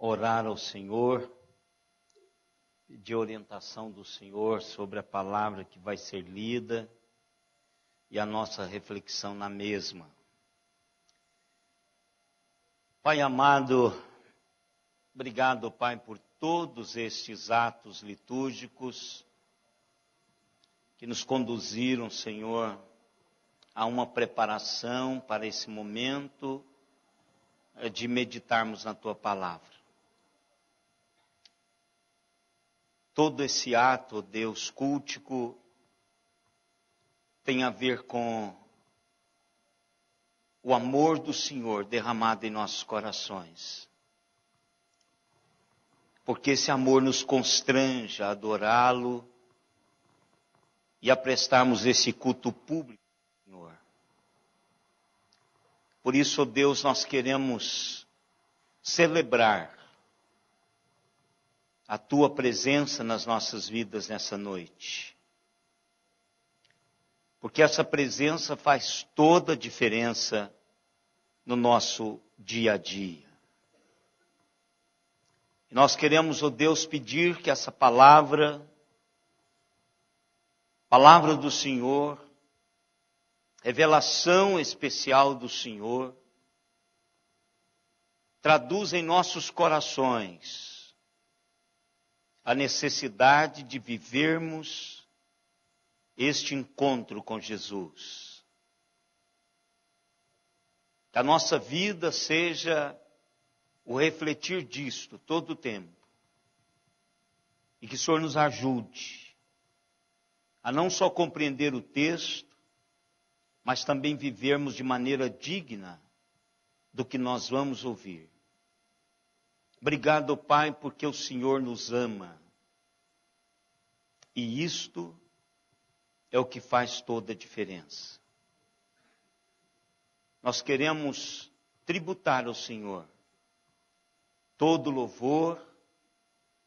orar ao Senhor, pedir orientação do Senhor sobre a palavra que vai ser lida e a nossa reflexão na mesma. Pai amado, obrigado, Pai, por todos estes atos litúrgicos que nos conduziram, Senhor, a uma preparação para esse momento de meditarmos na Tua palavra. Todo esse ato, Deus, cultico, tem a ver com o amor do Senhor derramado em nossos corações. Porque esse amor nos constrange a adorá-lo e a prestarmos esse culto público, Senhor. Por isso, ó Deus, nós queremos celebrar a Tua presença nas nossas vidas nessa noite. Porque essa presença faz toda a diferença no nosso dia a dia. E nós queremos, ó Deus, pedir que essa palavra do Senhor, revelação especial do Senhor, traduza em nossos corações a necessidade de vivermos este encontro com Jesus. Que a nossa vida seja o refletir disto todo o tempo. E que o Senhor nos ajude a não só compreender o texto, mas também vivermos de maneira digna do que nós vamos ouvir. Obrigado, Pai, porque o Senhor nos ama. E isto é o que faz toda a diferença. Nós queremos tributar ao Senhor todo louvor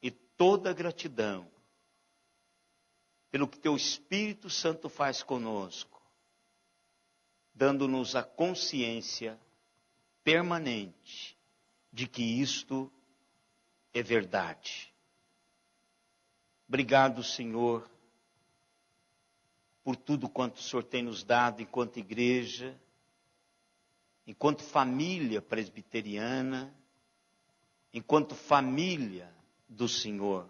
e toda gratidão pelo que Teu Espírito Santo faz conosco, dando-nos a consciência permanente de que isto é verdade. Obrigado, Senhor, por tudo quanto o Senhor tem nos dado enquanto igreja, enquanto família presbiteriana, enquanto família do Senhor,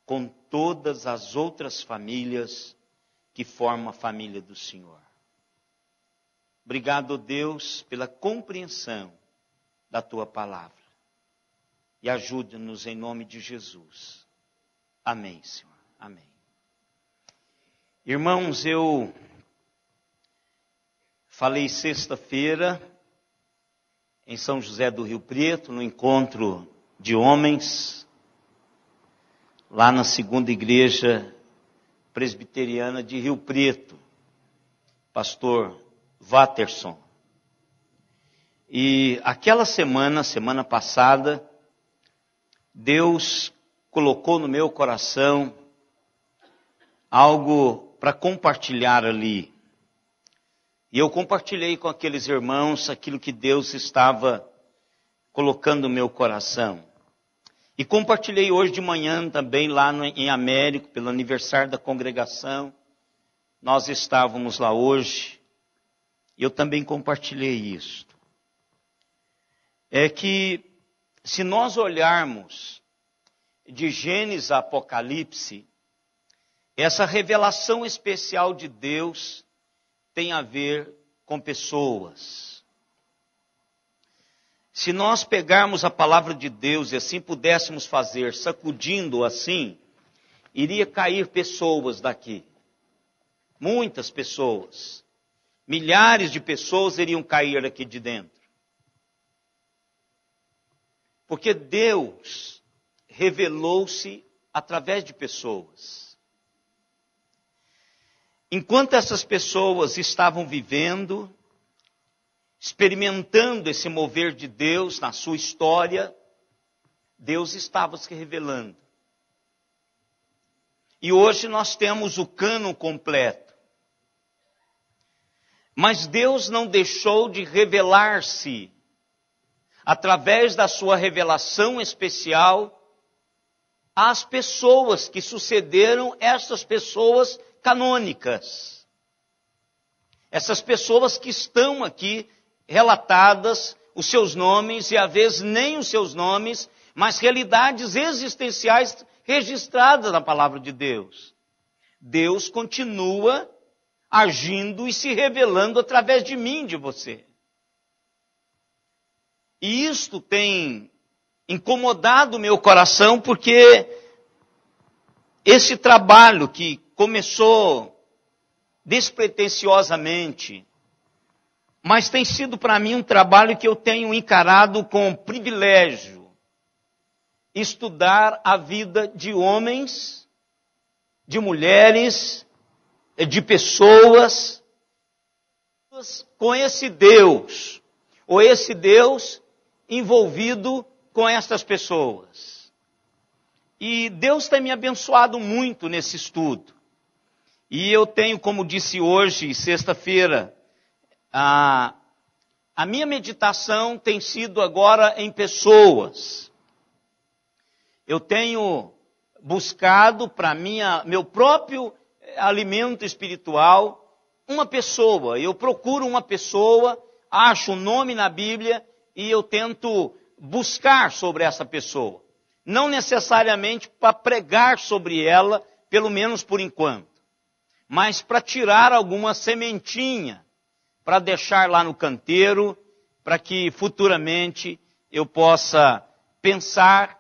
com todas as outras famílias que formam a família do Senhor. Obrigado, Deus, pela compreensão da Tua palavra. E ajude-nos em nome de Jesus. Amém, Senhor. Amém. Irmãos, eu falei sexta-feira em São José do Rio Preto, no encontro de homens, lá na segunda igreja presbiteriana de Rio Preto, pastor Watterson. E aquela semana passada, Deus colocou no meu coração algo para compartilhar ali. E eu compartilhei com aqueles irmãos aquilo que Deus estava colocando no meu coração. E compartilhei hoje de manhã também lá em Américo, pelo aniversário da congregação. Nós estávamos lá hoje. E eu também compartilhei isso. É que se nós olharmos de Gênesis a Apocalipse, essa revelação especial de Deus tem a ver com pessoas. Se nós pegarmos a palavra de Deus e assim pudéssemos fazer, sacudindo assim, iria cair pessoas daqui. Muitas pessoas. Milhares de pessoas iriam cair aqui de dentro. Porque Deus revelou-se através de pessoas. Enquanto essas pessoas estavam vivendo, experimentando esse mover de Deus na sua história, Deus estava se revelando. E hoje nós temos o cânon completo. Mas Deus não deixou de revelar-se através da sua revelação especial, às pessoas que sucederam essas pessoas canônicas. Essas pessoas que estão aqui relatadas, os seus nomes, e às vezes nem os seus nomes, mas realidades existenciais registradas na palavra de Deus. Deus continua agindo e se revelando através de mim, de você. E isto tem incomodado o meu coração, porque esse trabalho que começou despretensiosamente, mas tem sido para mim um trabalho que eu tenho encarado com privilégio, estudar a vida de homens, de mulheres, de pessoas, com esse Deus, ou esse Deus envolvido com essas pessoas. E Deus tem me abençoado muito nesse estudo. E eu tenho, como disse hoje, sexta-feira, a minha meditação tem sido agora em pessoas. Eu tenho buscado para meu próprio alimento espiritual uma pessoa. Eu procuro uma pessoa, acho o nome na Bíblia e eu tento buscar sobre essa pessoa. Não necessariamente para pregar sobre ela, pelo menos por enquanto, mas para tirar alguma sementinha, para deixar lá no canteiro, para que futuramente eu possa pensar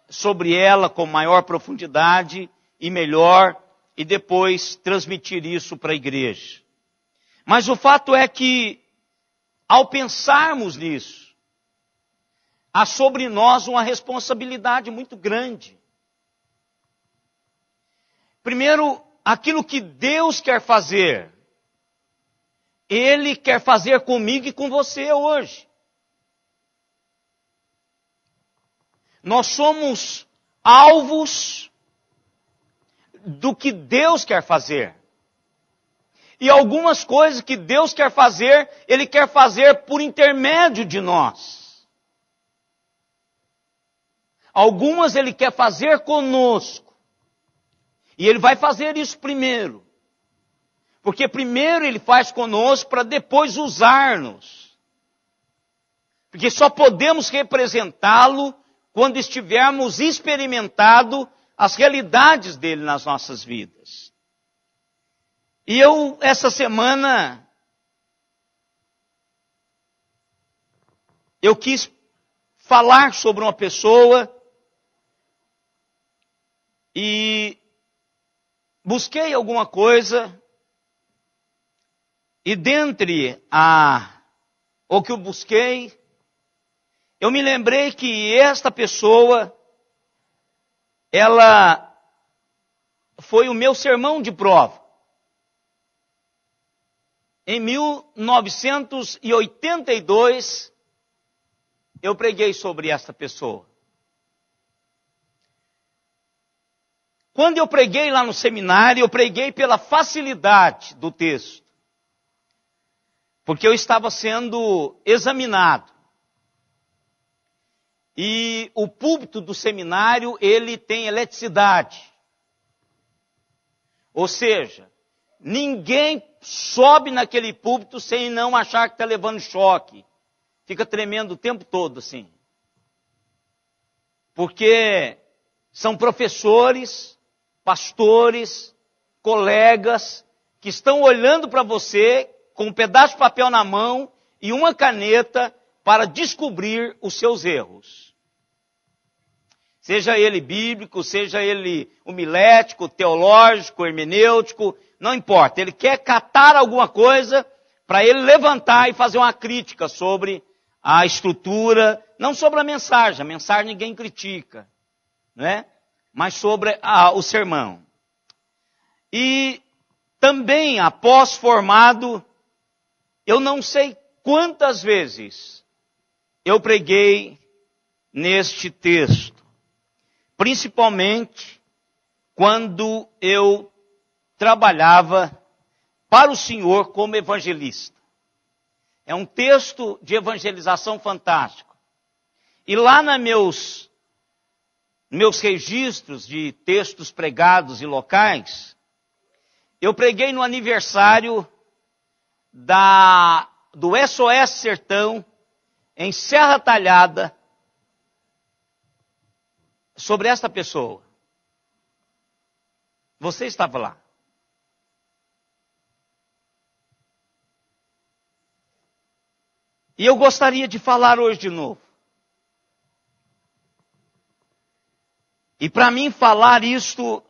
sobre ela com maior profundidade e melhor, e depois transmitir isso para a igreja. Mas o fato é que, ao pensarmos nisso, há sobre nós uma responsabilidade muito grande. Primeiro, aquilo que Deus quer fazer, Ele quer fazer comigo e com você hoje. Nós somos alvos do que Deus quer fazer. E algumas coisas que Deus quer fazer, Ele quer fazer por intermédio de nós. Algumas Ele quer fazer conosco. E Ele vai fazer isso primeiro. Porque primeiro Ele faz conosco para depois usar-nos. Porque só podemos representá-lo quando estivermos experimentando as realidades dele nas nossas vidas. E eu, essa semana, eu quis falar sobre uma pessoa e busquei alguma coisa e dentre o que eu busquei, eu me lembrei que esta pessoa, ela foi o meu sermão de prova. Em 1982, eu preguei sobre esta pessoa. Quando eu preguei lá no seminário, eu preguei pela facilidade do texto. Porque eu estava sendo examinado. E o púlpito do seminário, ele tem eletricidade. Ou seja, ninguém sobe naquele púlpito sem não achar que está levando choque. Fica tremendo o tempo todo assim. Porque são professores, pastores, colegas, que estão olhando para você com um pedaço de papel na mão e uma caneta para descobrir os seus erros. Seja ele bíblico, seja ele homilético, teológico, hermenêutico, não importa. Ele quer catar alguma coisa para ele levantar e fazer uma crítica sobre a estrutura, não sobre a mensagem ninguém critica, né? Mas sobre o sermão. E também, após formado, eu não sei quantas vezes eu preguei neste texto. Principalmente quando eu trabalhava para o Senhor como evangelista. É um texto de evangelização fantástico. E lá nos meus registros de textos pregados e locais, eu preguei no aniversário do SOS Sertão, em Serra Talhada, sobre esta pessoa. Você estava lá. E eu gostaria de falar hoje de novo. E para mim falar isto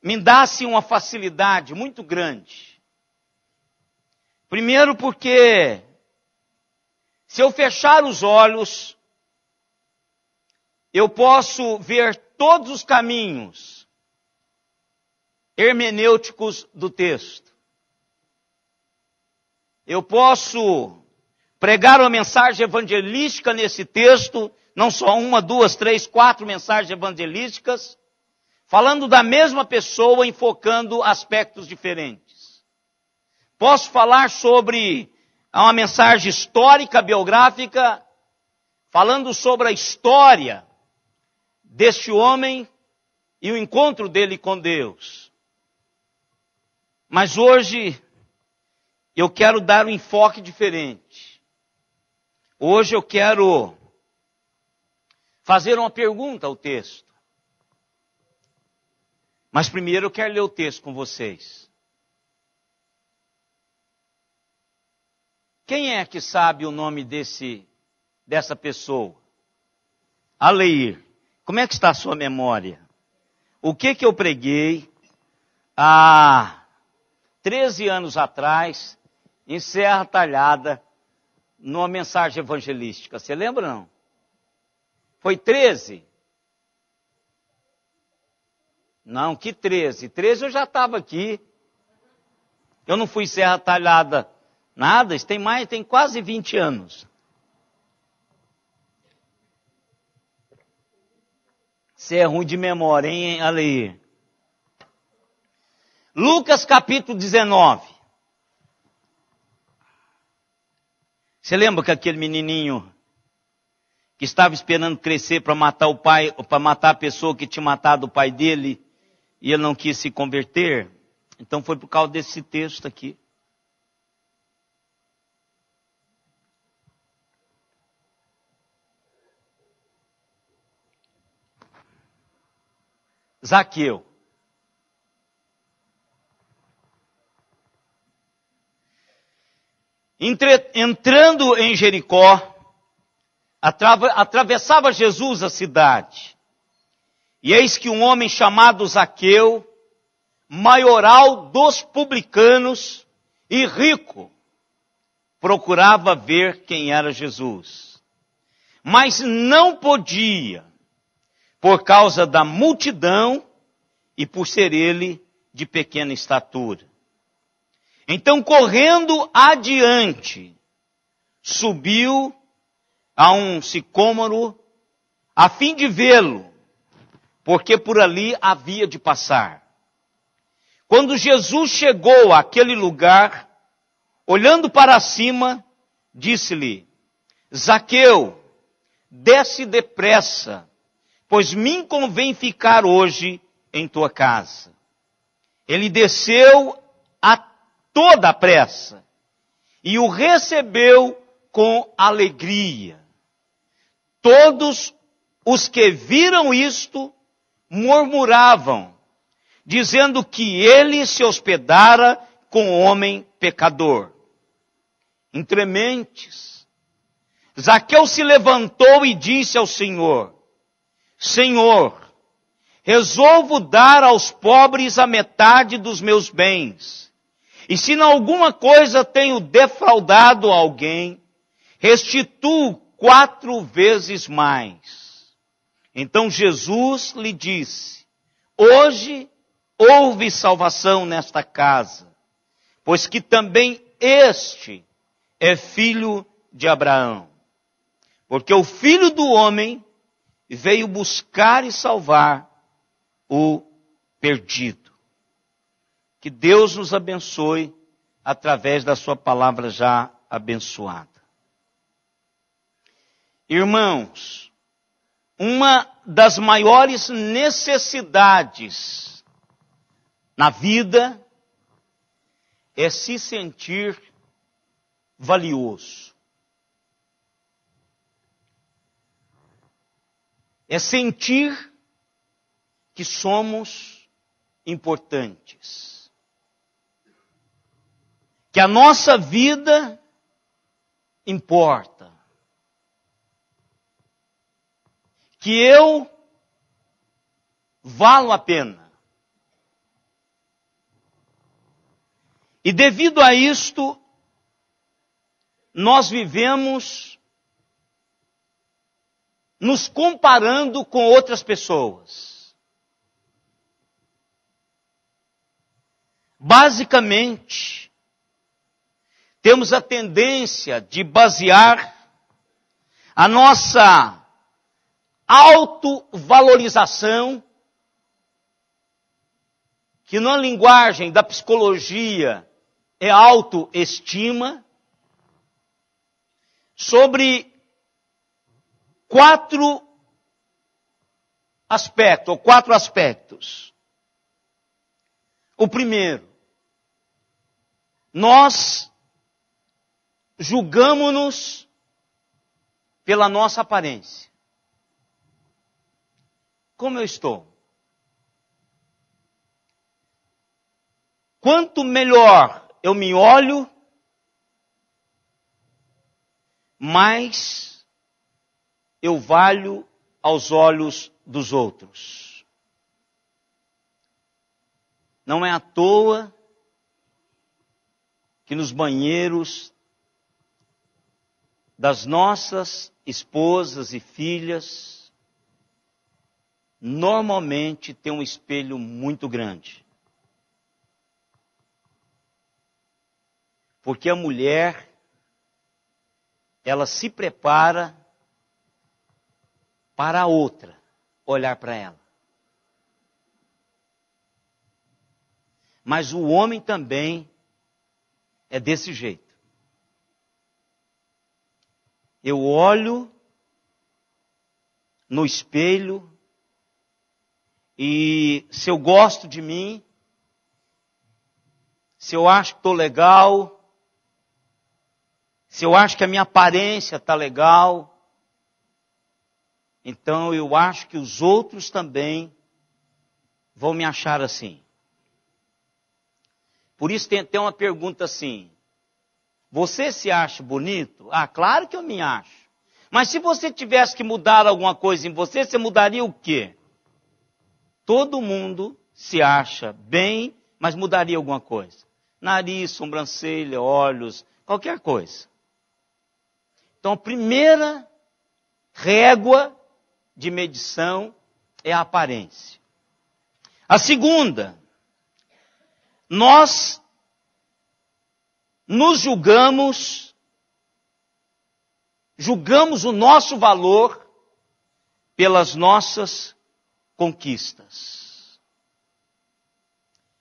me dá-se uma facilidade muito grande. Primeiro porque se eu fechar os olhos, eu posso ver todos os caminhos hermenêuticos do texto. Eu posso pregar uma mensagem evangelística nesse texto, não só uma, duas, três, quatro mensagens evangelísticas, falando da mesma pessoa, enfocando aspectos diferentes. Posso falar sobre uma mensagem histórica, biográfica, falando sobre a história deste homem e o encontro dele com Deus. Mas hoje eu quero dar um enfoque diferente. Hoje eu quero fazer uma pergunta ao texto. Mas primeiro eu quero ler o texto com vocês. Quem é que sabe o nome dessa pessoa? Aleir. Como é que está a sua memória? O que eu preguei há 13 anos atrás, em Serra Talhada, numa mensagem evangelística? Você lembra, não? Foi 13? Não, que 13? 13 eu já estava aqui. Eu não fui Serra Talhada nada, isso tem quase 20 anos. Você é ruim de memória, hein, Aleir? Lucas capítulo 19. Você lembra que aquele menininho que estava esperando crescer para matar o pai, para matar a pessoa que tinha matado o pai dele, e ele não quis se converter? Então foi por causa desse texto aqui. Zaqueu. Entrando em Jericó, atravessava Jesus a cidade. E eis que um homem chamado Zaqueu, maioral dos publicanos e rico, procurava ver quem era Jesus. Mas não podia, por causa da multidão e por ser ele de pequena estatura. Então, correndo adiante, subiu a um sicômoro a fim de vê-lo, porque por ali havia de passar. Quando Jesus chegou àquele lugar, olhando para cima, disse-lhe: Zaqueu, desce depressa, pois me convém ficar hoje em tua casa. Ele desceu a toda a pressa e o recebeu com alegria. Todos os que viram isto murmuravam, dizendo que ele se hospedara com um homem pecador. Entre mentes, Zaqueu se levantou e disse ao Senhor: Senhor, resolvo dar aos pobres a metade dos meus bens. E se em alguma coisa tenho defraudado alguém, restituo 4 vezes mais. Então Jesus lhe disse: hoje houve salvação nesta casa, pois que também este é filho de Abraão. Porque o Filho do Homem veio buscar e salvar o perdido. Que Deus nos abençoe através da sua palavra já abençoada. Irmãos, uma das maiores necessidades na vida é se sentir valioso. É sentir que somos importantes. Que a nossa vida importa. Que eu valo a pena. E devido a isto, nós vivemos nos comparando com outras pessoas. Basicamente, temos a tendência de basear a nossa autovalorização, que na linguagem da psicologia é autoestima, sobre 4 aspectos. O primeiro, nós julgamo-nos pela nossa aparência. Como eu estou? Quanto melhor eu me olho, mais eu valho aos olhos dos outros. Não é à toa que nos banheiros das nossas esposas e filhas, normalmente tem um espelho muito grande. Porque a mulher, ela se prepara para a outra olhar para ela. Mas o homem também é desse jeito. Eu olho no espelho e se eu gosto de mim, se eu acho que estou legal, se eu acho que a minha aparência está legal, então eu acho que os outros também vão me achar assim. Por isso tem até uma pergunta assim: você se acha bonito? Ah, claro que eu me acho. Mas se você tivesse que mudar alguma coisa em você, você mudaria o quê? Todo mundo se acha bem, mas mudaria alguma coisa. Nariz, sobrancelha, olhos, qualquer coisa. Então a primeira régua de medição é a aparência. A segunda, nós nos julgamos o nosso valor pelas nossas conquistas.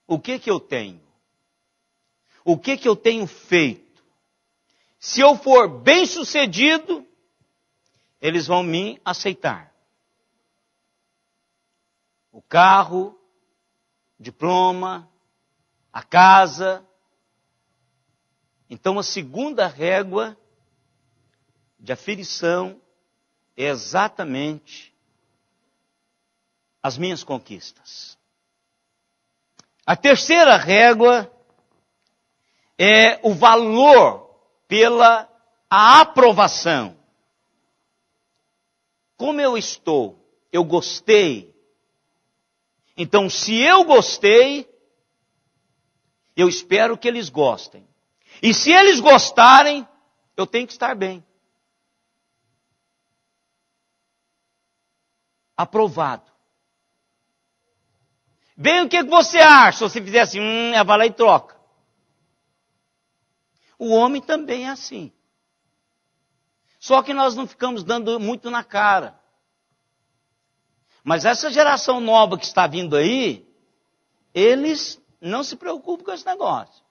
O que eu tenho? O que eu tenho feito? Se eu for bem-sucedido, eles vão me aceitar. O carro, o diploma, a casa. Então a segunda régua de aferição é exatamente as minhas conquistas. A terceira régua é o valor pela a aprovação. Como eu estou? Eu gostei. Então, se eu gostei, eu espero que eles gostem. E se eles gostarem, eu tenho que estar bem. Aprovado. Bem, o que você acha? Se você fizer assim, vai lá e troca. O homem também é assim. Só que nós não ficamos dando muito na cara. Mas essa geração nova que está vindo aí, eles não se preocupam com esse negócio.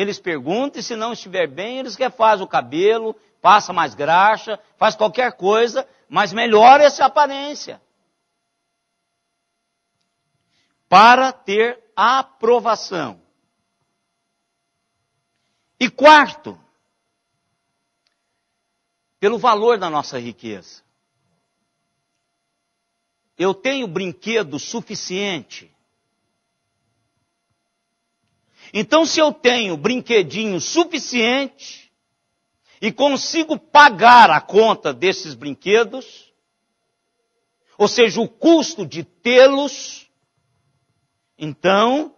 eles perguntam, e se não estiver bem, eles refazem o cabelo, passa mais graxa, faz qualquer coisa, mas melhora essa aparência. Para ter aprovação. E quarto, pelo valor da nossa riqueza. Eu tenho brinquedo suficiente. Então, se eu tenho brinquedinho suficiente e consigo pagar a conta desses brinquedos, ou seja, o custo de tê-los, então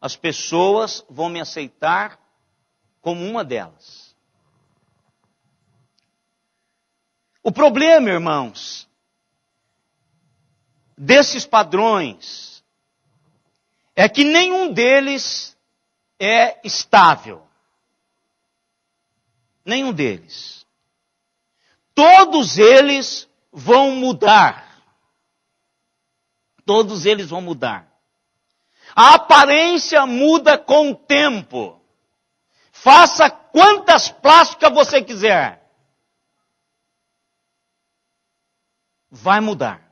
as pessoas vão me aceitar como uma delas. O problema, irmãos, desses padrões é que nenhum deles é estável. Nenhum deles. Todos eles vão mudar. Todos eles vão mudar. A aparência muda com o tempo. Faça quantas plásticas você quiser. Vai mudar.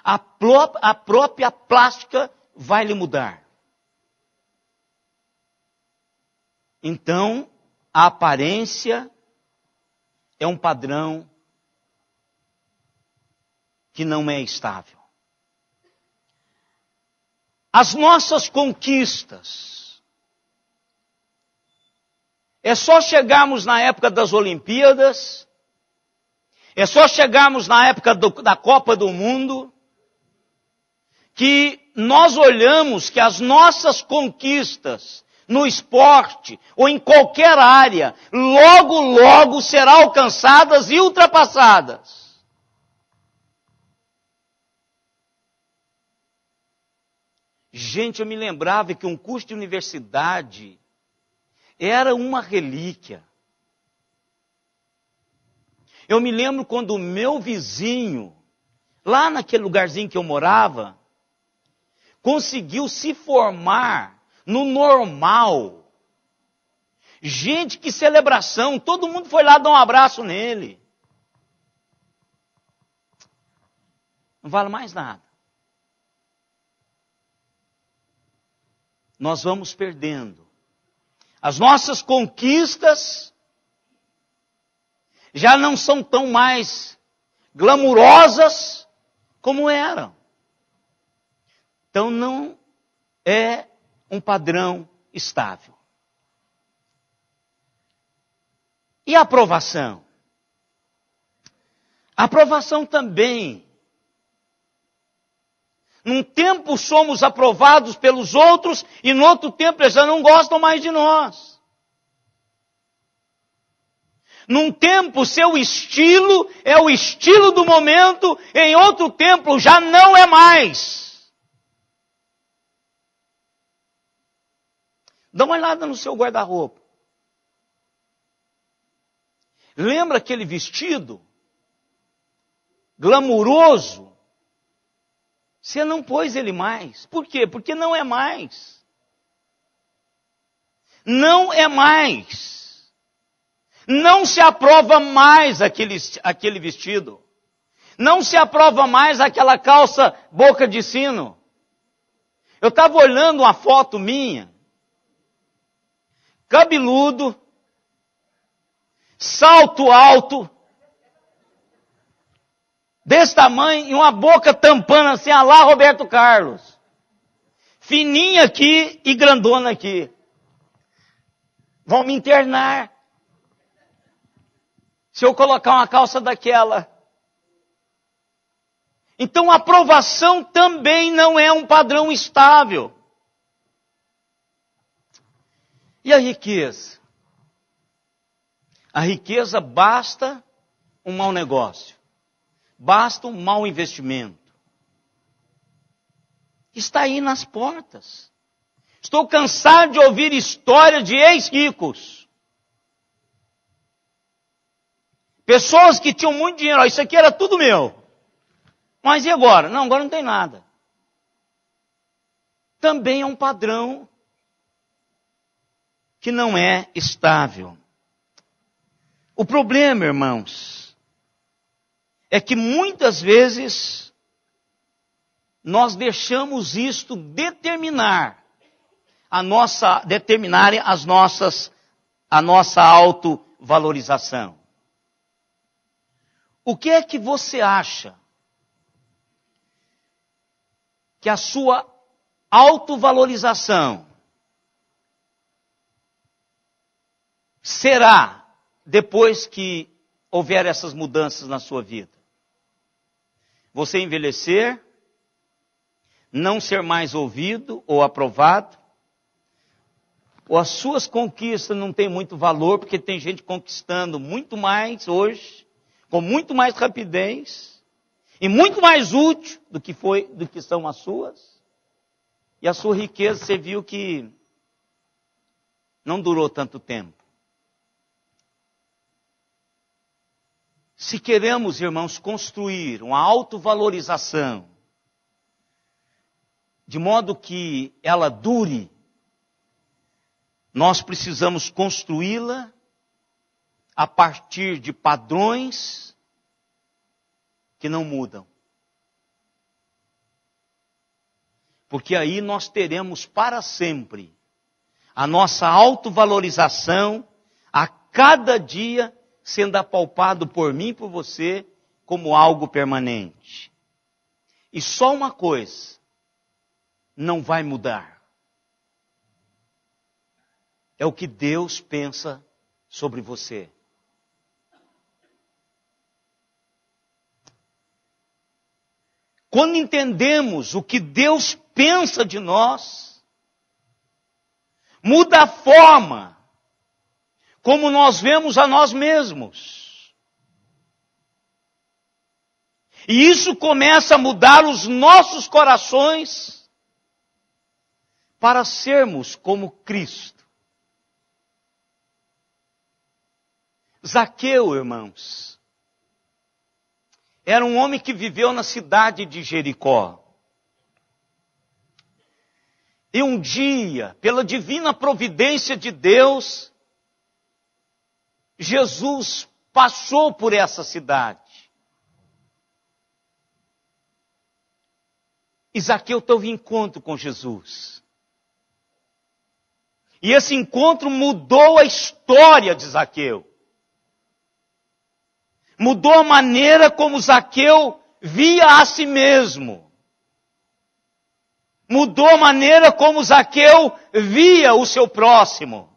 A própria plástica vai lhe mudar. Então, a aparência é um padrão que não é estável. As nossas conquistas. É só chegarmos na época das Olimpíadas, é só chegarmos na época da Copa do Mundo, que nós olhamos que as nossas conquistas no esporte ou em qualquer área, logo serão alcançadas e ultrapassadas. Gente, eu me lembrava que um curso de universidade era uma relíquia. Eu me lembro quando o meu vizinho, lá naquele lugarzinho que eu morava, conseguiu se formar no normal. Gente, que celebração! Todo mundo foi lá dar um abraço nele. Não vale mais nada. Nós vamos perdendo. As nossas conquistas já não são tão mais glamurosas como eram. Então não é um padrão estável. E a aprovação? A aprovação também. Num tempo somos aprovados pelos outros e no outro tempo eles já não gostam mais de nós. Num tempo seu estilo é o estilo do momento, em outro tempo já não é mais. Dá uma olhada no seu guarda-roupa. Lembra aquele vestido glamuroso? Você não pôs ele mais. Por quê? Porque não é mais. Não é mais. Não se aprova mais aquele vestido. Não se aprova mais aquela calça boca de sino. Eu estava olhando uma foto minha. Cabeludo. Salto alto. Desse tamanho e uma boca tampando assim, a lá Roberto Carlos. Fininha aqui e grandona aqui. Vão me internar. Se eu colocar uma calça daquela. Então a aprovação também não é um padrão estável. E a riqueza? A riqueza basta um mau negócio. Basta um mau investimento. Está aí nas portas. Estou cansado de ouvir histórias de ex-ricos. Pessoas que tinham muito dinheiro. Isso aqui era tudo meu. Mas e agora? Não, agora não tem nada. Também é um padrão que não é estável. O problema, irmãos, é que muitas vezes nós deixamos isto determinar a nossa autovalorização. O que é que você acha que a sua autovalorização será depois que houver essas mudanças na sua vida? Você envelhecer, não ser mais ouvido ou aprovado, ou as suas conquistas não têm muito valor, porque tem gente conquistando muito mais hoje, com muito mais rapidez, e muito mais útil do que são as suas. E a sua riqueza, você viu que não durou tanto tempo. Se queremos, irmãos, construir uma autovalorização, de modo que ela dure, nós precisamos construí-la a partir de padrões que não mudam. Porque aí nós teremos para sempre a nossa autovalorização a cada dia sendo apalpado por mim e por você como algo permanente. E só uma coisa não vai mudar. É o que Deus pensa sobre você. Quando entendemos o que Deus pensa de nós, muda a forma como nós vemos a nós mesmos. E isso começa a mudar os nossos corações para sermos como Cristo. Zaqueu, irmãos, era um homem que viveu na cidade de Jericó. E um dia, pela divina providência de Deus, Jesus passou por essa cidade. E Zaqueu teve encontro com Jesus. E esse encontro mudou a história de Zaqueu. Mudou a maneira como Zaqueu via a si mesmo. Mudou a maneira como Zaqueu via o seu próximo.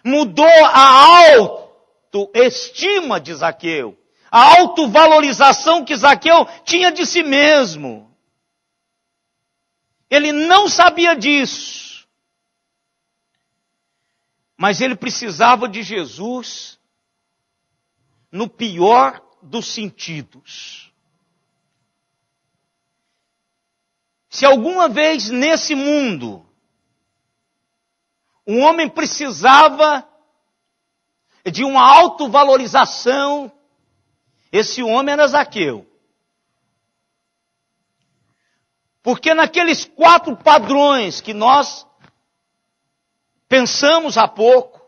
Mudou a autoestima de Zaqueu. A autovalorização que Zaqueu tinha de si mesmo. Ele não sabia disso. Mas ele precisava de Jesus no pior dos sentidos. Se alguma vez nesse mundo um homem precisava de uma autovalorização, esse homem era Zaqueu. Porque naqueles 4 padrões que nós pensamos há pouco,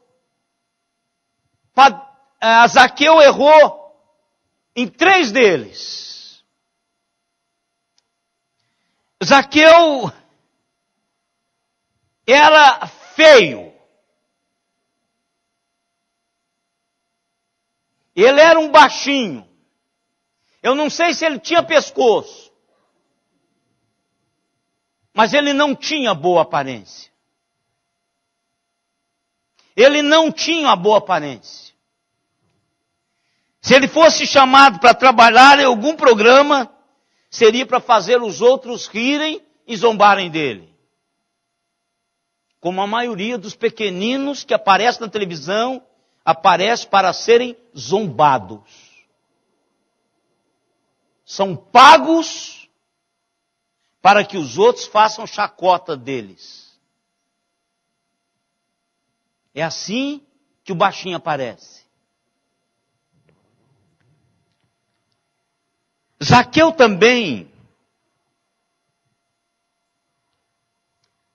Zaqueu errou em 3 deles. Zaqueu era feio. Ele era um baixinho. Eu não sei se ele tinha pescoço. Mas ele não tinha boa aparência. Ele não tinha uma boa aparência. Se ele fosse chamado para trabalhar em algum programa, seria para fazer os outros rirem e zombarem dele. Como a maioria dos pequeninos que aparecem na televisão, aparece para serem zombados. São pagos para que os outros façam chacota deles. É assim que o baixinho aparece. Zaqueu também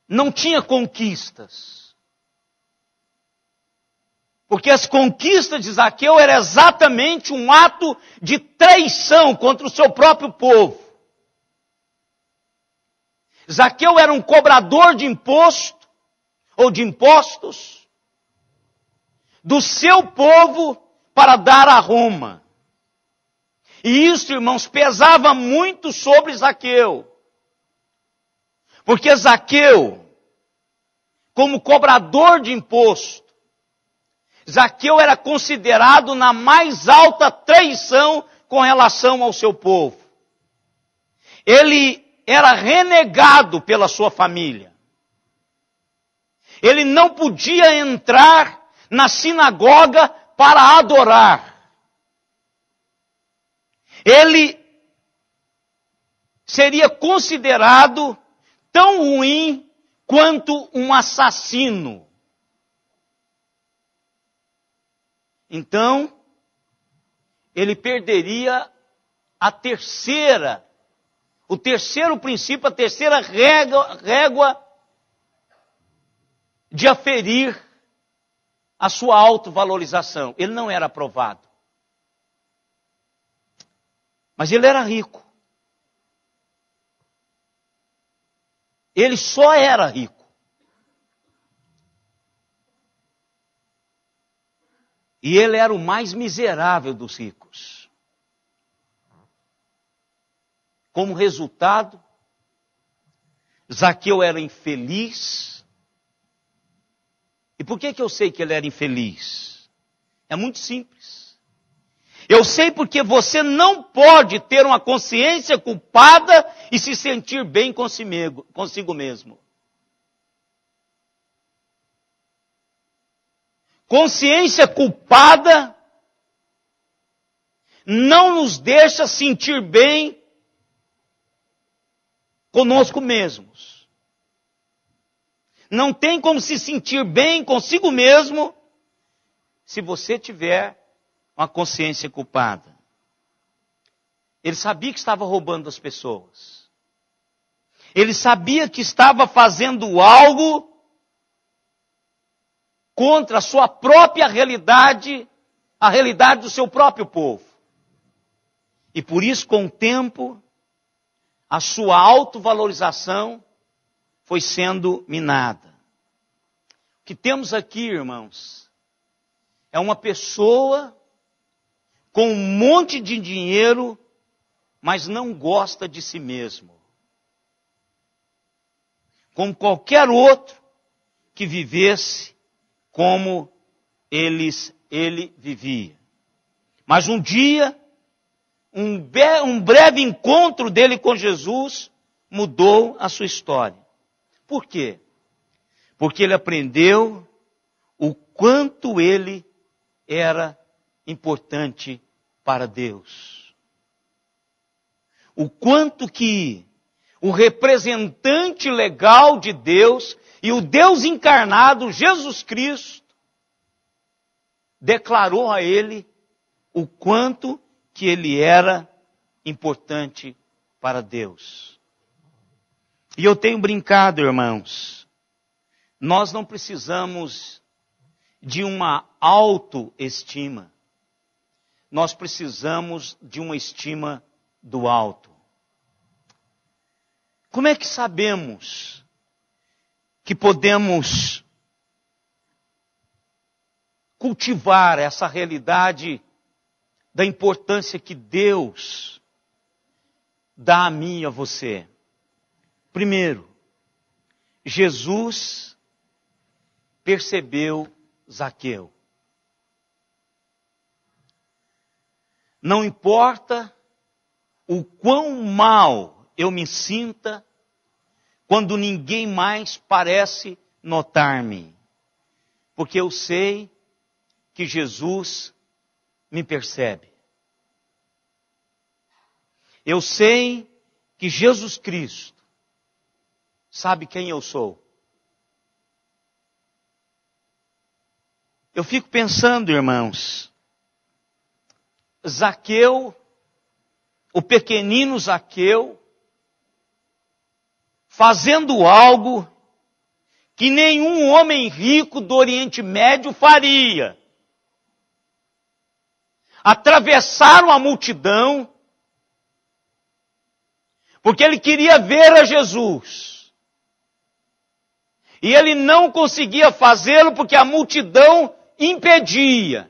não tinha conquistas. Porque as conquistas de Zaqueu era exatamente um ato de traição contra o seu próprio povo. Zaqueu era um cobrador de imposto, ou de impostos, do seu povo para dar a Roma. E isso, irmãos, pesava muito sobre Zaqueu. Porque Zaqueu, como cobrador de imposto, Zaqueu era considerado na mais alta traição com relação ao seu povo. Ele era renegado pela sua família. Ele não podia entrar na sinagoga para adorar. Ele seria considerado tão ruim quanto um assassino. Então, ele perderia o terceiro princípio, a terceira régua de aferir a sua autovalorização. Ele não era aprovado. Mas ele era rico. Ele só era rico. E ele era o mais miserável dos ricos. Como resultado, Zaqueu era infeliz. E por que eu sei que ele era infeliz? É muito simples. Eu sei porque você não pode ter uma consciência culpada e se sentir bem consigo mesmo. Consciência culpada não nos deixa sentir bem conosco mesmos. Não tem como se sentir bem consigo mesmo se você tiver uma consciência culpada. Ele sabia que estava roubando as pessoas. Ele sabia que estava fazendo algo contra a sua própria realidade, a realidade do seu próprio povo. E por isso, com o tempo, a sua autovalorização foi sendo minada. O que temos aqui, irmãos, é uma pessoa com um monte de dinheiro, mas não gosta de si mesmo. Como qualquer outro que vivesse como ele vivia. Mas um dia, um breve encontro dele com Jesus mudou a sua história. Por quê? Porque ele aprendeu o quanto ele era importante para Deus. O quanto que o representante legal de Deus e o Deus encarnado, Jesus Cristo, declarou a ele o quanto que ele era importante para Deus. E eu tenho brincado, irmãos, nós não precisamos de uma autoestima. Nós precisamos de uma estima do alto. Como é que sabemos que podemos cultivar essa realidade da importância que Deus dá a mim e a você? Primeiro, Jesus percebeu Zaqueu. Não importa o quão mal eu me sinta quando ninguém mais parece notar-me, porque eu sei que Jesus me percebe. Eu sei que Jesus Cristo sabe quem eu sou. Eu fico pensando, irmãos, Zaqueu, o pequenino Zaqueu, fazendo algo que nenhum homem rico do Oriente Médio faria. atravessaram a multidão, porque ele queria ver a Jesus. E ele não conseguia fazê-lo porque a multidão impedia.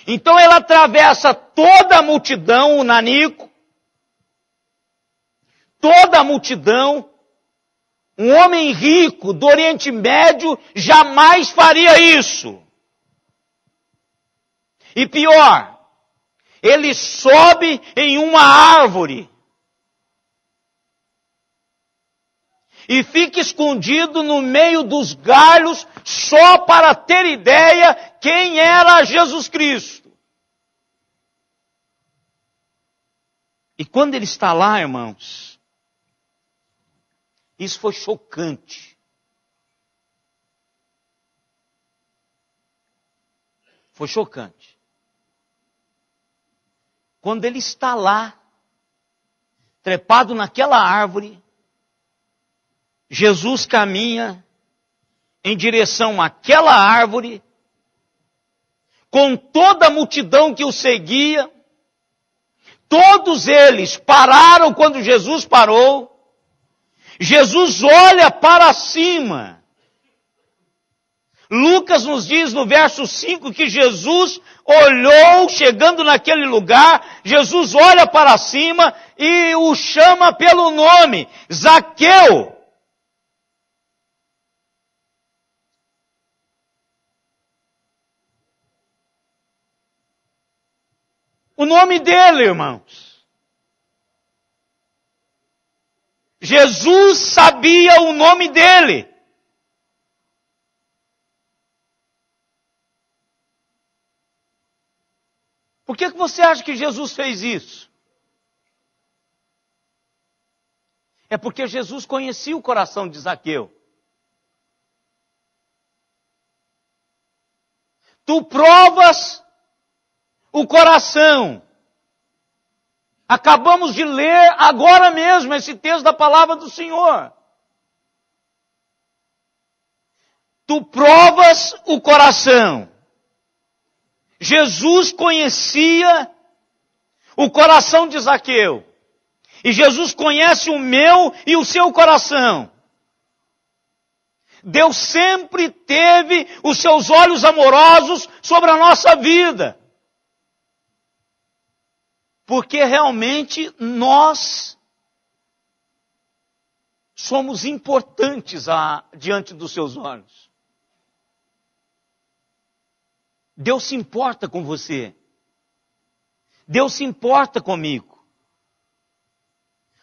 Então ele atravessa toda a multidão, o nanico, toda a multidão. Um homem rico do Oriente Médio jamais faria isso. E pior, ele sobe em uma árvore e fica escondido no meio dos galhos só para ter ideia quem era Jesus Cristo. E quando ele está lá, irmãos, isso foi chocante. Foi chocante. Quando ele está lá, trepado naquela árvore, Jesus caminha em direção àquela árvore, com toda a multidão que o seguia. Todos eles pararam quando Jesus parou. Jesus olha para cima. Lucas nos diz no verso 5 que Jesus olhou, chegando naquele lugar, Jesus olha para cima e o chama pelo nome, Zaqueu. O nome dele, irmãos. Jesus sabia o nome dele. Por que você acha que Jesus fez isso? É porque Jesus conhecia o coração de Zaqueu. Tu provas o coração. Acabamos de ler agora mesmo esse texto da palavra do Senhor. Tu provas o coração. Jesus conhecia o coração de Zaqueu. E Jesus conhece o meu e o seu coração. Deus sempre teve os seus olhos amorosos sobre a nossa vida. Porque realmente nós somos importantes diante dos seus olhos. Deus se importa com você. Deus se importa comigo.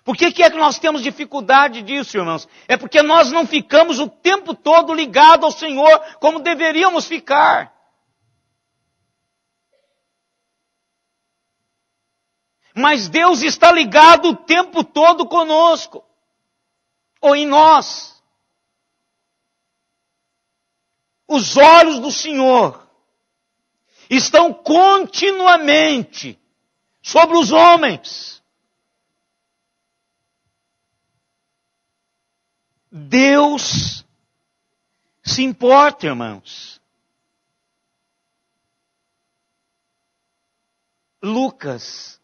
Por que é que nós temos dificuldade disso, irmãos? É porque nós não ficamos o tempo todo ligados ao Senhor como deveríamos ficar. Mas Deus está ligado o tempo todo conosco, ou em nós. Os olhos do Senhor estão continuamente sobre os homens. Deus se importa, irmãos. Lucas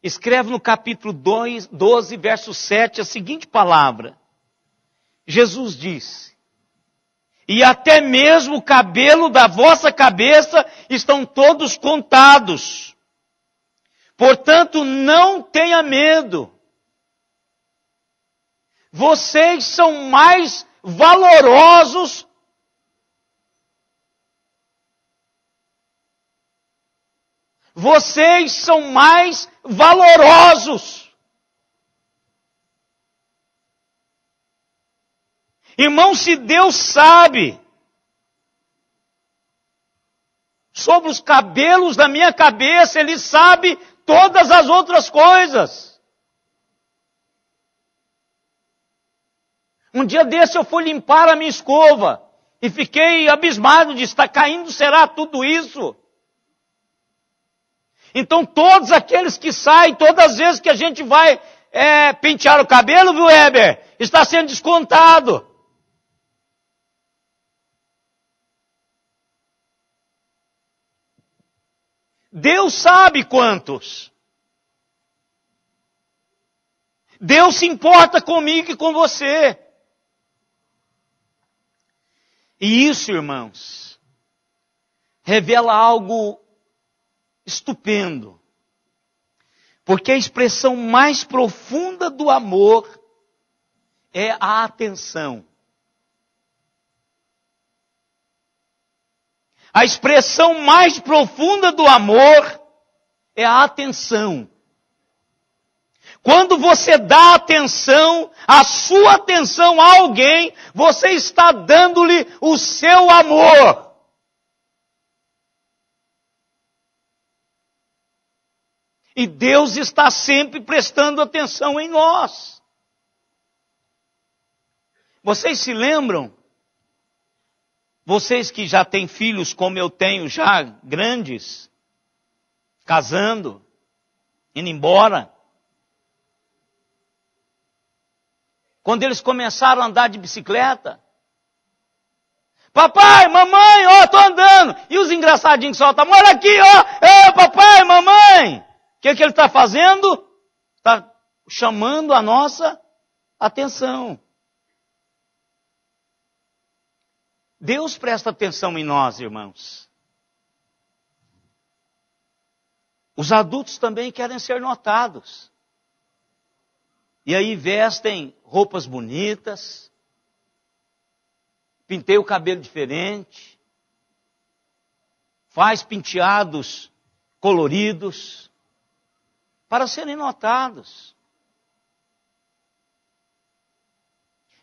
escreve no capítulo 12, verso 7, a seguinte palavra. Jesus disse: e até mesmo o cabelo da vossa cabeça estão todos contados. Portanto, não tenha medo. Vocês são mais valorosos Vocês são mais valorosos. Irmão, se Deus sabe sobre os cabelos da minha cabeça, Ele sabe todas as outras coisas. Um dia desse eu fui limpar a minha escova e fiquei abismado de estar caindo, será tudo isso? Então todos aqueles que saem, todas as vezes que a gente vai pentear o cabelo, viu, Heber? Está sendo descontado. Deus sabe quantos. Deus se importa comigo e com você. E isso, irmãos, revela algo estupendo. Porque a expressão mais profunda do amor é a atenção. A expressão mais profunda do amor é a atenção. Quando você dá atenção, a sua atenção a alguém, você está dando-lhe o seu amor. E Deus está sempre prestando atenção em nós. Vocês se lembram? Vocês que já têm filhos como eu tenho, já grandes, casando, indo embora. Quando eles começaram a andar de bicicleta. Papai, mamãe, ó, tô andando. E os engraçadinhos que soltam, olha aqui, ó, papai, mamãe. O que ele está fazendo? Está chamando a nossa atenção. Deus presta atenção em nós, irmãos. Os adultos também querem ser notados. E aí vestem roupas bonitas, pintei o cabelo diferente, faz penteados coloridos, para serem notados.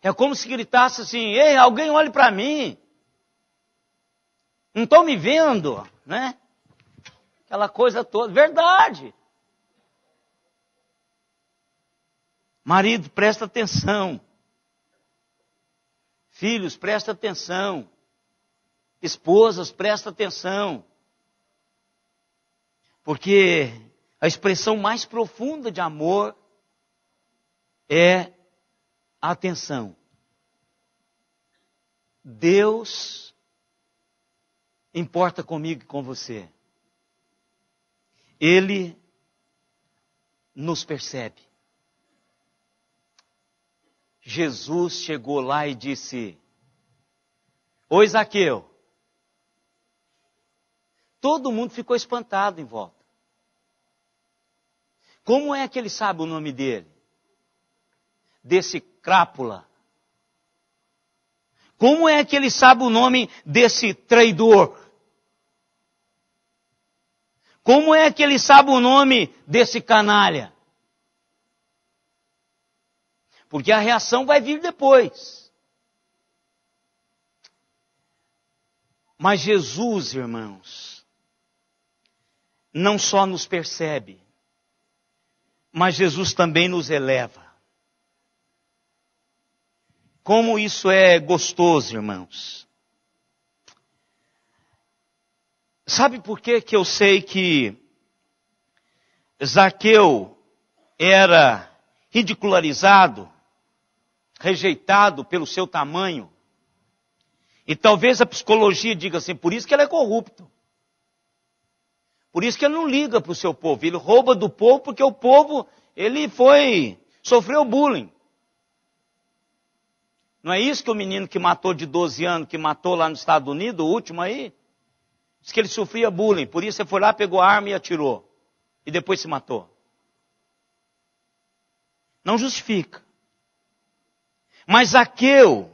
É como se gritasse assim, ei, alguém olhe para mim. Não estão me vendo, né? Aquela coisa toda. Verdade. Marido, presta atenção. Filhos, presta atenção. Esposas, presta atenção. Porque a expressão mais profunda de amor é a atenção. Deus importa comigo e com você. Ele nos percebe. Jesus chegou lá e disse, oi Zaqueu. Todo mundo ficou espantado em volta. Como é que ele sabe o nome dele? Desse crápula. Como é que ele sabe o nome desse traidor? Como é que ele sabe o nome desse canalha? Porque a reação vai vir depois. Mas Jesus, irmãos, não só nos percebe, mas Jesus também nos eleva. Como isso é gostoso, irmãos. Sabe por que eu sei que Zaqueu era ridicularizado, rejeitado pelo seu tamanho? E talvez a psicologia diga assim, por isso que ele é corrupto. Por isso que ele não liga para o seu povo. Ele rouba do povo porque o povo, sofreu bullying. Não é isso que o menino que matou de 12 anos, que matou lá nos Estados Unidos, o último aí? Diz que ele sofria bullying. Por isso ele foi lá, pegou a arma e atirou. E depois se matou. Não justifica. Mas Zaqueu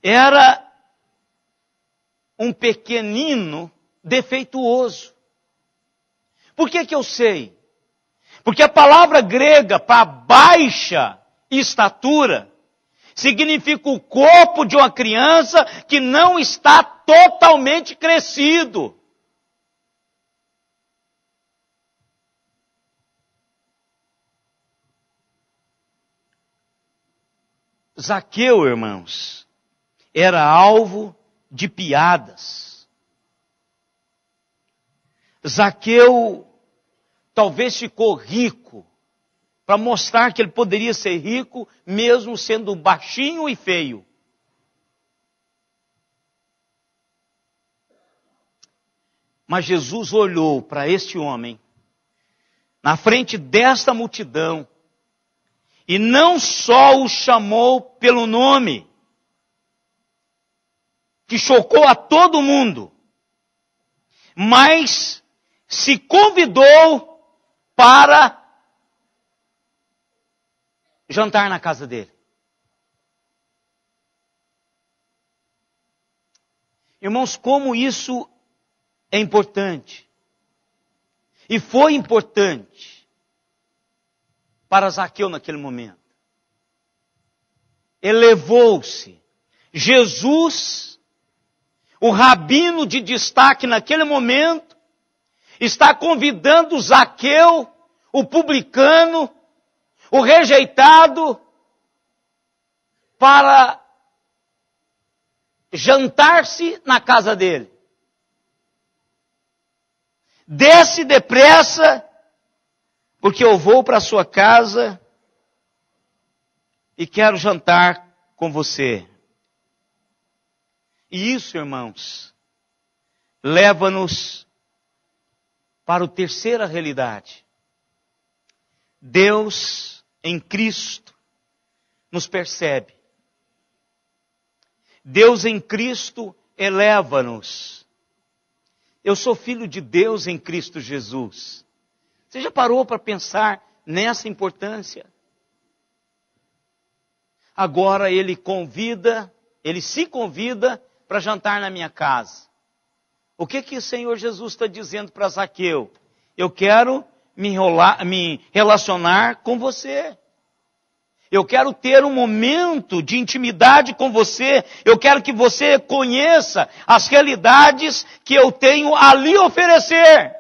era um pequenino defeituoso. Por que eu sei? Porque a palavra grega para baixa estatura significa o corpo de uma criança que não está totalmente crescido. Zaqueu, irmãos, era alvo de piadas. Zaqueu talvez ficou rico para mostrar que ele poderia ser rico mesmo sendo baixinho e feio. Mas Jesus olhou para este homem, na frente desta multidão, e não só o chamou pelo nome, que chocou a todo mundo, mas se convidou para jantar na casa dele. Irmãos, como isso é importante. E foi importante para Zaqueu naquele momento. Elevou-se. Jesus, o rabino de destaque naquele momento, está convidando Zaqueu, o publicano, o rejeitado, para jantar-se na casa dele. Desce depressa, porque eu vou para a sua casa e quero jantar com você. E isso, irmãos, leva-nos para a terceira realidade. Deus, em Cristo, nos percebe. Deus em Cristo eleva-nos. Eu sou filho de Deus em Cristo Jesus. Você já parou para pensar nessa importância? Agora ele se convida para jantar na minha casa. O que o Senhor Jesus está dizendo para Zaqueu? Eu quero me relacionar com você. Eu quero ter um momento de intimidade com você. Eu quero que você conheça as realidades que eu tenho a lhe oferecer.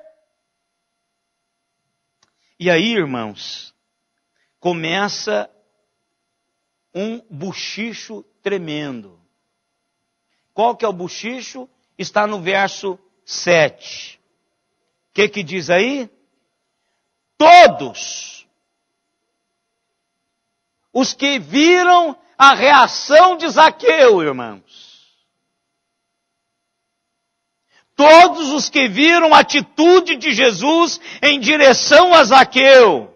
E aí, irmãos, começa um buchicho tremendo. Qual que é o buchicho? Está no verso 7. O que diz aí? Todos os que viram a reação de Zaqueu, irmãos. Todos os que viram a atitude de Jesus em direção a Zaqueu.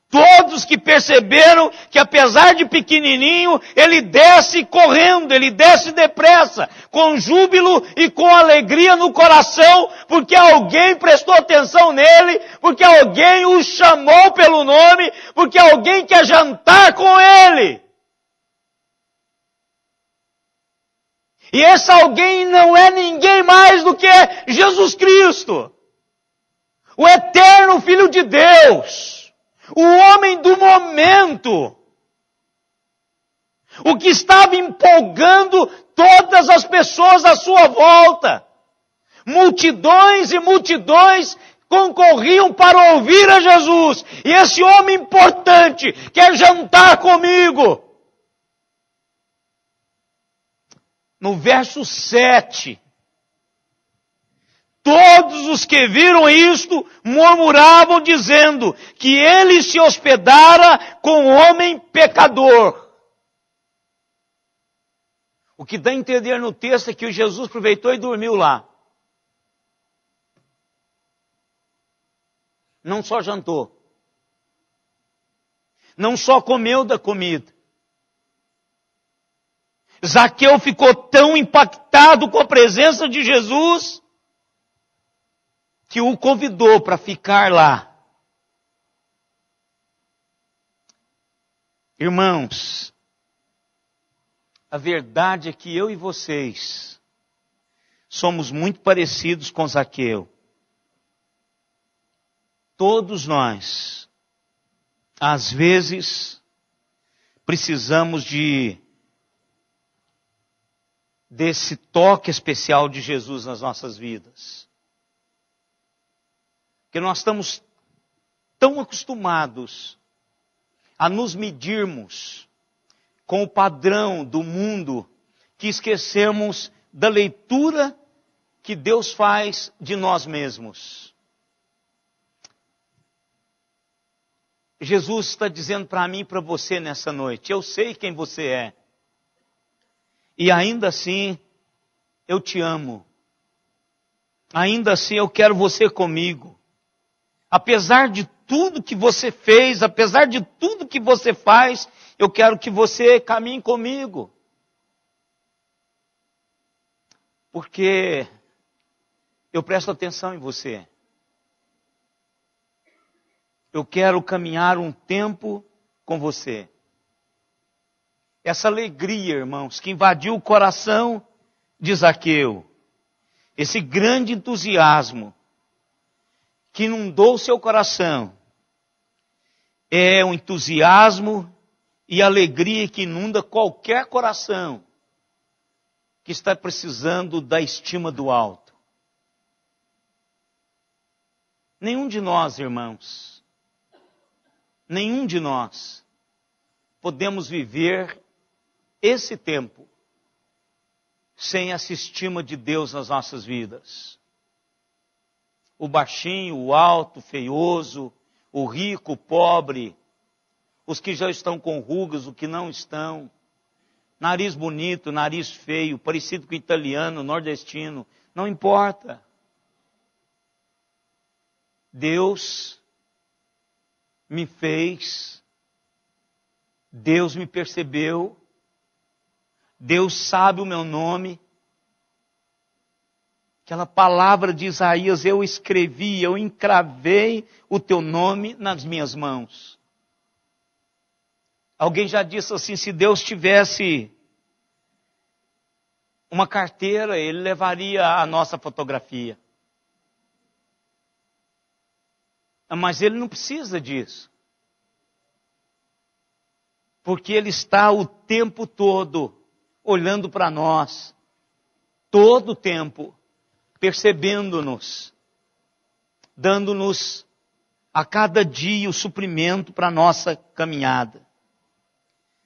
Todos que perceberam que apesar de pequenininho, ele desce correndo, ele desce depressa, com júbilo e com alegria no coração, porque alguém prestou atenção nele, porque alguém o chamou pelo nome, porque alguém quer jantar com ele. E esse alguém não é ninguém mais do que Jesus Cristo, o eterno Filho de Deus. O homem do momento. O que estava empolgando todas as pessoas à sua volta. Multidões e multidões concorriam para ouvir a Jesus. E esse homem importante quer jantar comigo. No verso 7. Todos os que viram isto murmuravam dizendo que ele se hospedara com um homem pecador. O que dá a entender no texto é que o Jesus aproveitou e dormiu lá. Não só jantou. Não só comeu da comida. Zaqueu ficou tão impactado com a presença de Jesus que o convidou para ficar lá. Irmãos, a verdade é que eu e vocês somos muito parecidos com Zaqueu. Todos nós, às vezes, precisamos desse toque especial de Jesus nas nossas vidas. Porque nós estamos tão acostumados a nos medirmos com o padrão do mundo que esquecemos da leitura que Deus faz de nós mesmos. Jesus está dizendo para mim e para você nessa noite, eu sei quem você é. E ainda assim, eu te amo. ainda assim eu quero você comigo. Apesar de tudo que você fez, apesar de tudo que você faz, eu quero que você caminhe comigo. Porque eu presto atenção em você. Eu quero caminhar um tempo com você. Essa alegria, irmãos, que invadiu o coração de Zaqueu, esse grande entusiasmo que inundou seu coração, é um entusiasmo e alegria que inunda qualquer coração que está precisando da estima do alto. Nenhum de nós, irmãos, nenhum de nós podemos viver esse tempo sem essa estima de Deus nas nossas vidas. O baixinho, o alto, o feioso, o rico, o pobre, os que já estão com rugas, os que não estão, nariz bonito, nariz feio, parecido com italiano, nordestino, não importa. Deus me fez, Deus me percebeu, Deus sabe o meu nome. Aquela palavra de Isaías, eu escrevi, eu encravei o teu nome nas minhas mãos. Alguém já disse assim, se Deus tivesse uma carteira, Ele levaria a nossa fotografia. Mas Ele não precisa disso. Porque Ele está o tempo todo olhando para nós, todo o tempo, percebendo-nos, dando-nos a cada dia o suprimento para a nossa caminhada.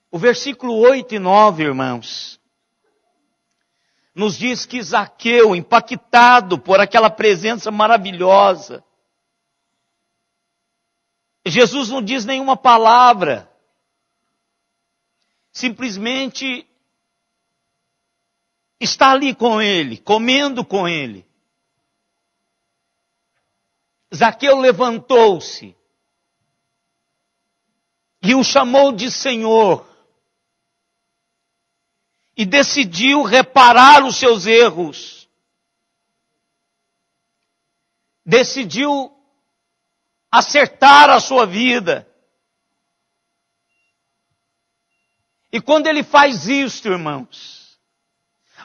O versículo 8 e 9, irmãos, nos diz que Zaqueu, impactado por aquela presença maravilhosa, Jesus não diz nenhuma palavra, simplesmente está ali com ele, comendo com ele. Zaqueu levantou-se e o chamou de Senhor e decidiu reparar os seus erros. Decidiu acertar a sua vida. E quando ele faz isso, irmãos,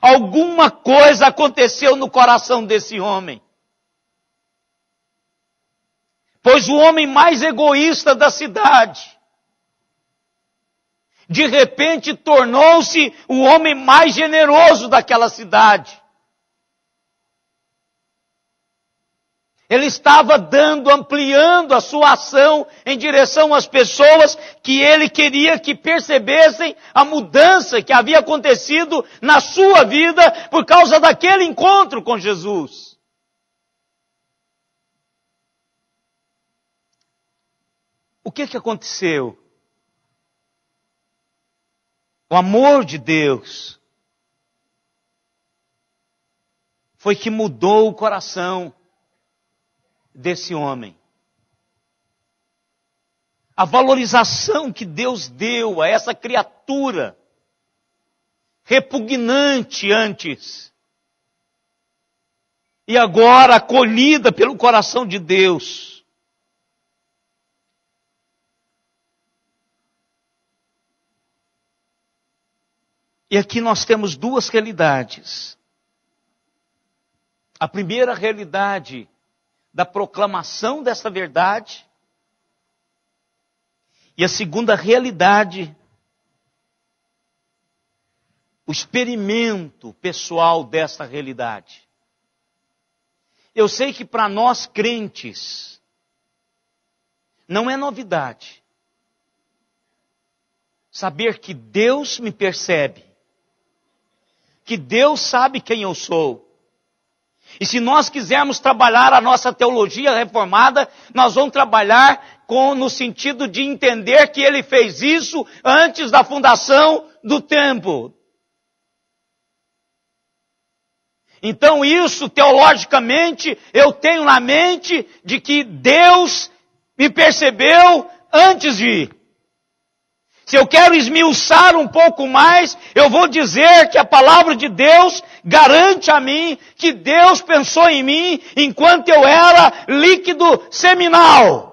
alguma coisa aconteceu no coração desse homem. Pois o homem mais egoísta da cidade, de repente tornou-se o homem mais generoso daquela cidade. Ele estava ampliando a sua ação em direção às pessoas que ele queria que percebessem a mudança que havia acontecido na sua vida por causa daquele encontro com Jesus. O que aconteceu? O amor de Deus foi que mudou o coração desse homem. A valorização que Deus deu a essa criatura repugnante antes e agora acolhida pelo coração de Deus. E aqui nós temos duas realidades. A primeira realidade da proclamação dessa verdade. E a segunda realidade, o experimento pessoal dessa realidade. Eu sei que para nós crentes, não é novidade saber que Deus me percebe, que Deus sabe quem eu sou. E se nós quisermos trabalhar a nossa teologia reformada, nós vamos trabalhar no sentido de entender que Ele fez isso antes da fundação do templo. Então isso, teologicamente, eu tenho na mente de que Deus me percebeu antes de ir. Se eu quero esmiuçar um pouco mais, eu vou dizer que a palavra de Deus garante a mim que Deus pensou em mim enquanto eu era líquido seminal.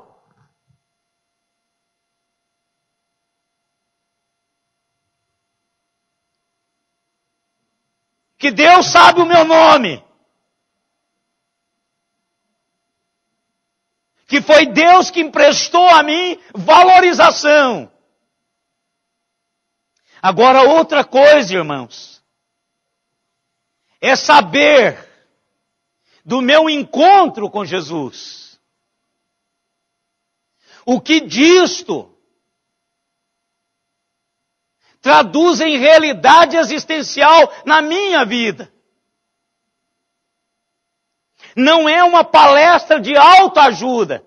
Que Deus sabe o meu nome. Que foi Deus que emprestou a mim valorização. Agora outra coisa, irmãos, é saber do meu encontro com Jesus. O que disto traduz em realidade existencial na minha vida. Não é uma palestra de autoajuda.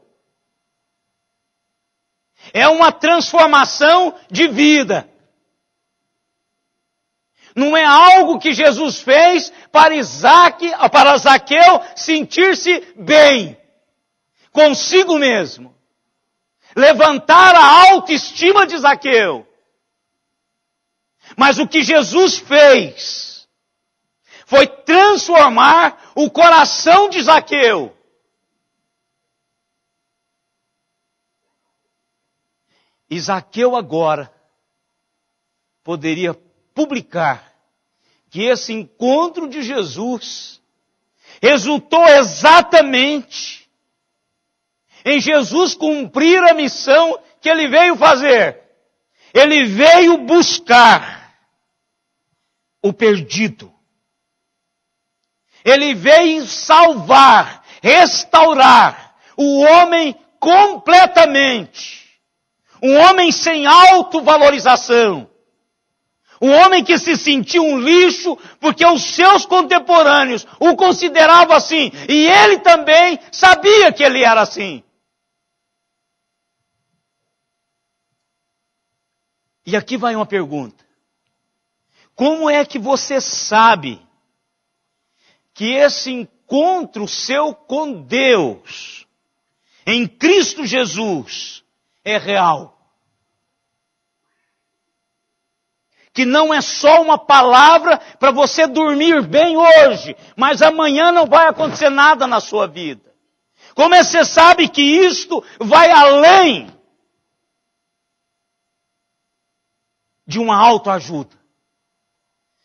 É uma transformação de vida. Não é algo que Jesus fez para Zaqueu sentir-se bem consigo mesmo. Levantar a autoestima de Zaqueu. Mas o que Jesus fez foi transformar o coração de Zaqueu. E Zaqueu agora poderia publicar que esse encontro de Jesus resultou exatamente em Jesus cumprir a missão que ele veio fazer. Ele veio buscar o perdido. Ele veio salvar, restaurar o homem completamente. Um homem sem autovalorização. Um homem que se sentia um lixo porque os seus contemporâneos o consideravam assim. E ele também sabia que ele era assim. E aqui vai uma pergunta. Como é que você sabe que esse encontro seu com Deus, em Cristo Jesus, é real? Que não é só uma palavra para você dormir bem hoje, mas amanhã não vai acontecer nada na sua vida. Como é que você sabe que isto vai além de uma autoajuda?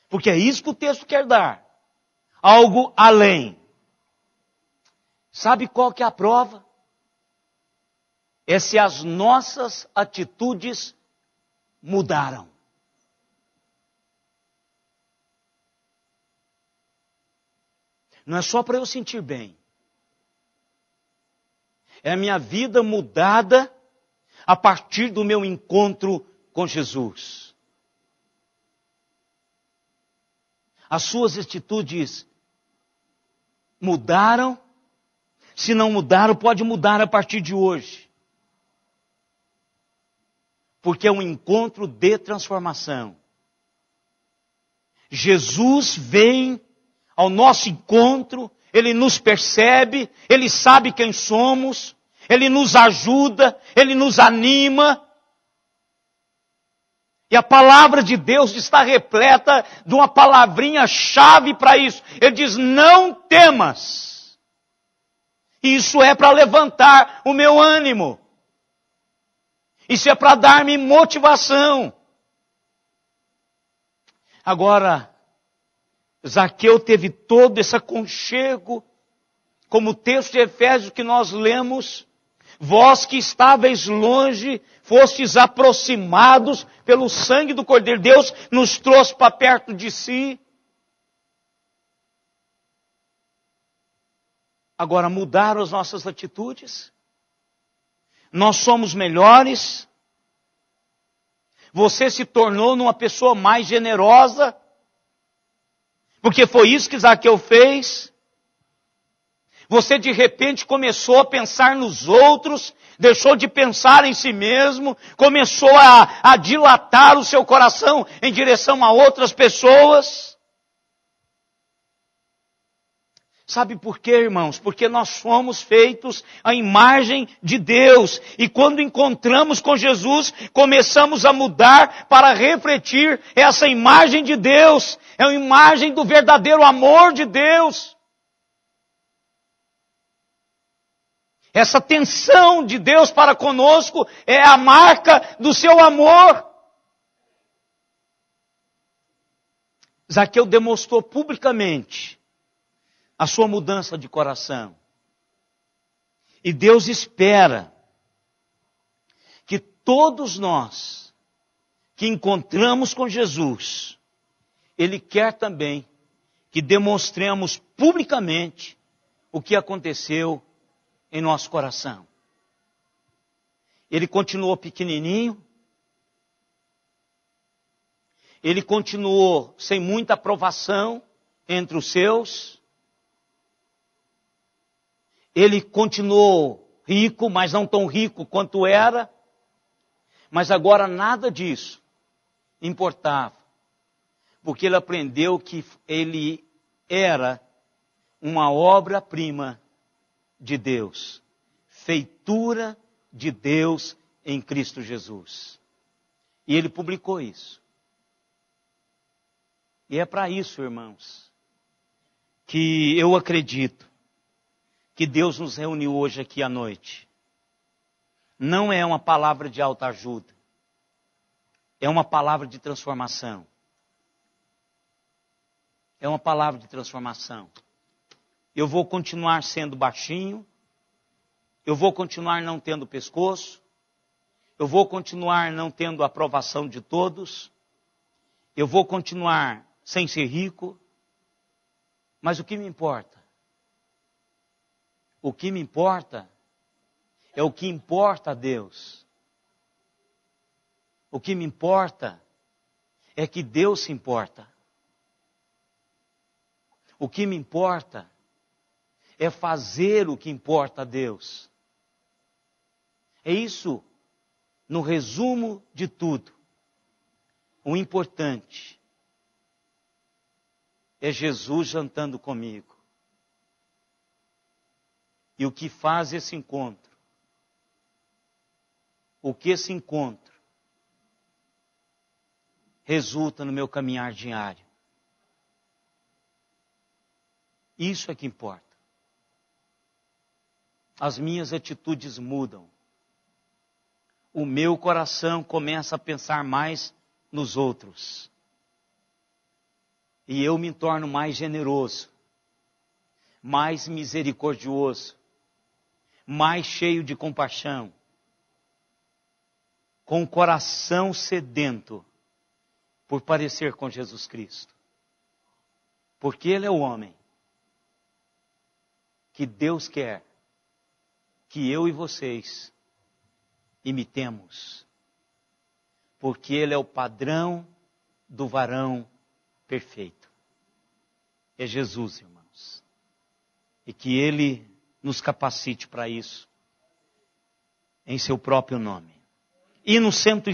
Porque é isso que o texto quer dar. Algo além. Sabe qual que é a prova? É se as nossas atitudes mudaram. Não é só para eu sentir bem. É a minha vida mudada a partir do meu encontro com Jesus. As suas atitudes mudaram. Se não mudaram, pode mudar a partir de hoje. Porque é um encontro de transformação. Jesus vem ao nosso encontro, Ele nos percebe, Ele sabe quem somos, Ele nos ajuda, Ele nos anima. E a palavra de Deus está repleta de uma palavrinha-chave para isso. Ele diz, não temas. Isso é para levantar o meu ânimo. Isso é para dar-me motivação. Agora, Zaqueu teve todo esse aconchego, como o texto de Efésios que nós lemos. Vós que estáveis longe, fostes aproximados pelo sangue do Cordeiro. Deus nos trouxe para perto de si. Agora, mudaram as nossas atitudes? Nós somos melhores? Você se tornou uma pessoa mais generosa? Porque foi isso que Zaqueu fez. Você de repente começou a pensar nos outros, deixou de pensar em si mesmo, começou a dilatar o seu coração em direção a outras pessoas. Sabe por quê, irmãos? Porque nós somos feitos à imagem de Deus. E quando encontramos com Jesus, começamos a mudar para refletir essa imagem de Deus. É a imagem do verdadeiro amor de Deus. Essa tensão de Deus para conosco é a marca do seu amor. Zaqueu demonstrou publicamente a sua mudança de coração. E Deus espera que todos nós que encontramos com Jesus, Ele quer também que demonstremos publicamente o que aconteceu em nosso coração. Ele continuou pequenininho, ele continuou sem muita aprovação entre os seus, ele continuou rico, mas não tão rico quanto era, mas agora nada disso importava, porque ele aprendeu que ele era uma obra-prima de Deus, feitura de Deus em Cristo Jesus. E ele publicou isso. E é para isso, irmãos, que eu acredito que Deus nos reuniu hoje aqui à noite. Não é uma palavra de autoajuda. É uma palavra de transformação. É uma palavra de transformação. Eu vou continuar sendo baixinho. Eu vou continuar não tendo pescoço. Eu vou continuar não tendo a aprovação de todos. Eu vou continuar sem ser rico. Mas o que me importa? O que me importa é o que importa a Deus. O que me importa é que Deus se importa. O que me importa é fazer o que importa a Deus. É isso, no resumo de tudo. O importante é Jesus jantando comigo. E o que faz esse encontro? O que esse encontro resulta no meu caminhar diário? Isso é que importa. As minhas atitudes mudam. O meu coração começa a pensar mais nos outros. E eu me torno mais generoso, mais misericordioso, mais cheio de compaixão, com o coração sedento por parecer com Jesus Cristo. Porque Ele é o homem que Deus quer que eu e vocês imitemos. Porque Ele é o padrão do varão perfeito. É Jesus, irmãos. E que Ele nos capacite para isso, em seu próprio nome. E no 105.